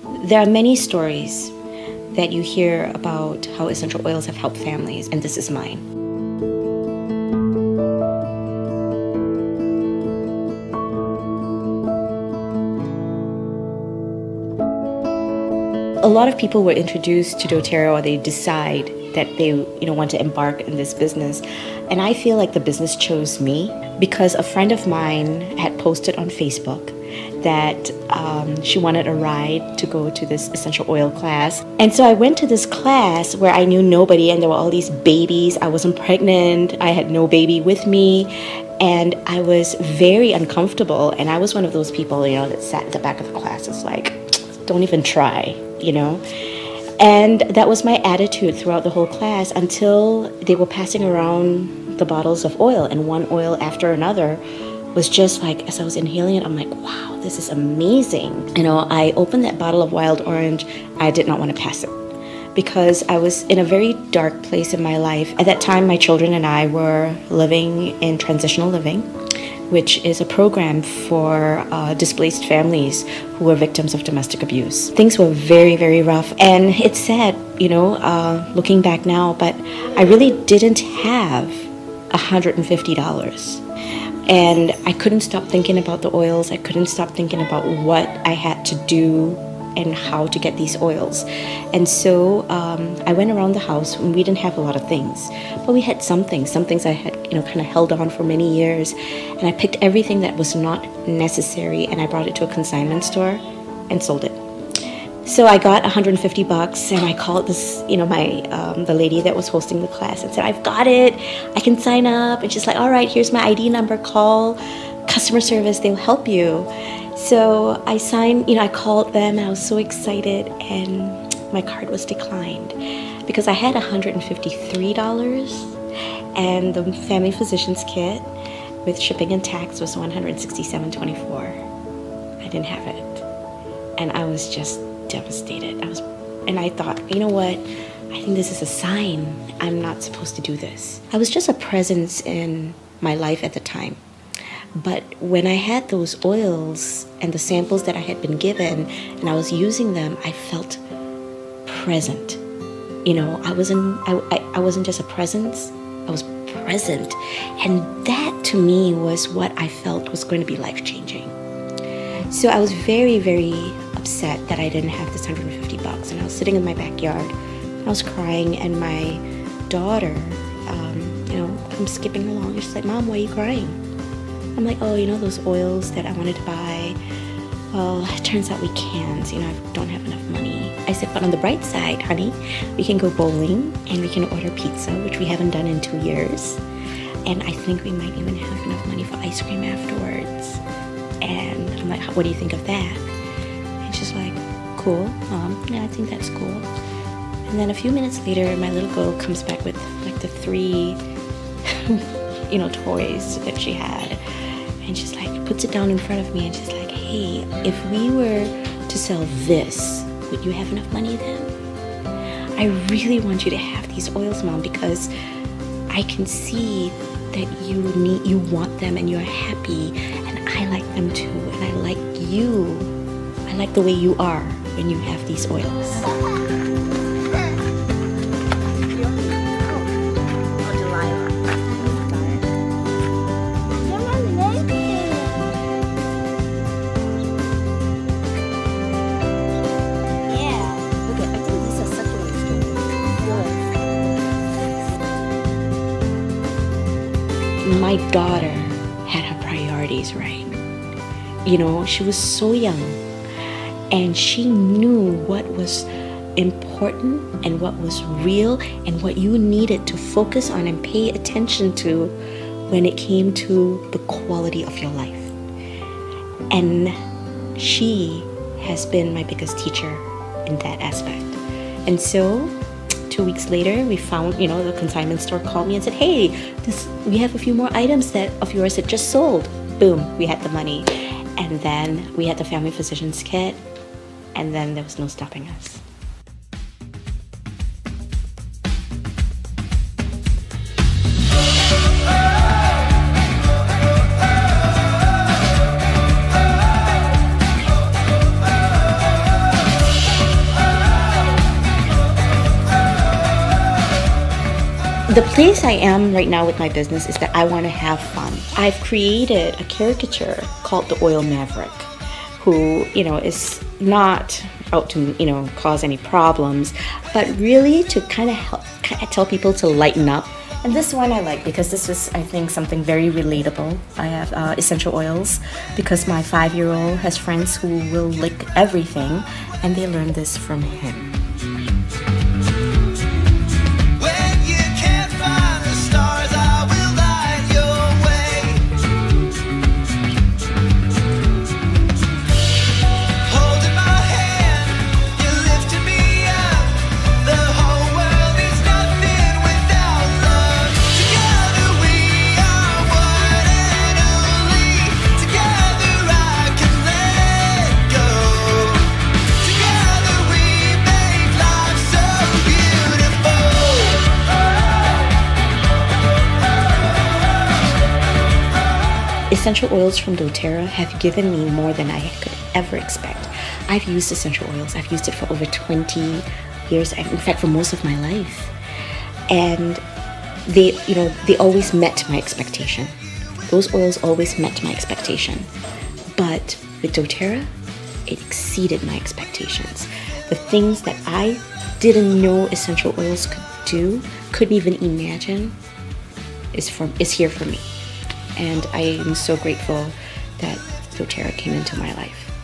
There are many stories that you hear about how essential oils have helped families, and this is mine. A lot of people were introduced to doTERRA, or they decide that they want to embark in this business. And I feel like the business chose me because a friend of mine had posted on Facebook that she wanted a ride to go to this essential oil class. And so I went to this class where I knew nobody, and there were all these babies. I wasn't pregnant. I had no baby with me. And I was very uncomfortable. And I was one of those people, that sat at the back of the class. It's like, don't even try, And that was my attitude throughout the whole class until they were passing around the bottles of oil, and one oil after another was just like, as I was inhaling it, I'm like, wow, this is amazing. I opened that bottle of wild orange. I did not want to pass it because I was in a very dark place in my life. At that time, my children and I were living in transitional living, which is a program for displaced families who were victims of domestic abuse. Things were very, very rough. And it's sad, looking back now, but I really didn't have $150. And I couldn't stop thinking about the oils. I couldn't stop thinking about what I had to do and how to get these oils. And so I went around the house, and we didn't have a lot of things, but we had some things I had kind of held on for many years. And I picked everything that was not necessary, and I brought it to a consignment store and sold it. So I got $150, and I called this, the lady that was hosting the class, and said, I've got it, I can sign up. And she's like, all right, here's my ID number, call customer service, they'll help you. So I signed, I called them, and I was so excited, and my card was declined because I had $153, and the family physician's kit with shipping and tax was $167.24. I didn't have it, and I was just devastated. And I thought, you know what? I think this is a sign. I'm not supposed to do this. I was just a presence in my life at the time. But when I had those oils and the samples that I had been given, and I was using them, I felt present. I wasn't just a presence. I was present, and that to me was what I felt was going to be life-changing. So I was very, very upset that I didn't have this $150, and I was sitting in my backyard, and I was crying, and my daughter, I'm skipping along, and she's like, Mom, why are you crying? I'm like, oh, those oils that I wanted to buy, well, it turns out we can't, I don't have enough money. I said, but on the bright side, honey, we can go bowling, and we can order pizza, which we haven't done in 2 years, and I think we might even have enough money for ice cream afterwards. And I'm like, what do you think of that? And she's like, cool, Mom, yeah, I think that's cool. And then a few minutes later, my little girl comes back with like the 3 toys that she had. And she's like, puts it down in front of me, and she's like, hey, if we were to sell this, would you have enough money then? I really want you to have these oils, Mom, because I can see that you want them, and you're happy, and I like them too, and I like you. I like the way you are when you have these oils. My daughter had her priorities right. She was so young, and she knew what was important and what was real and what you needed to focus on and pay attention to when it came to the quality of your life. And she has been my biggest teacher in that aspect. And so 2 weeks later, we found, the consignment store called me and said, hey, we have a few more items of yours that just sold. Boom, we had the money. And then we had the family physician's kit, and then there was no stopping us. The place I am right now with my business is that I want to have fun. I've created a caricature called the Oil Maverick, who, is not out to, cause any problems, but really to kind of help tell people to lighten up. And this one I like because this is, I think, something very relatable. I have essential oils because my 5-year-old has friends who will lick everything, and they learned this from him. Essential oils from doTERRA have given me more than I could ever expect. I've used essential oils. I've used it for over 20 years, in fact, for most of my life. And they always met my expectation. Those oils always met my expectation. But with doTERRA, it exceeded my expectations. The things that I didn't know essential oils could do, couldn't even imagine, is here for me. And I am so grateful that doTERRA came into my life.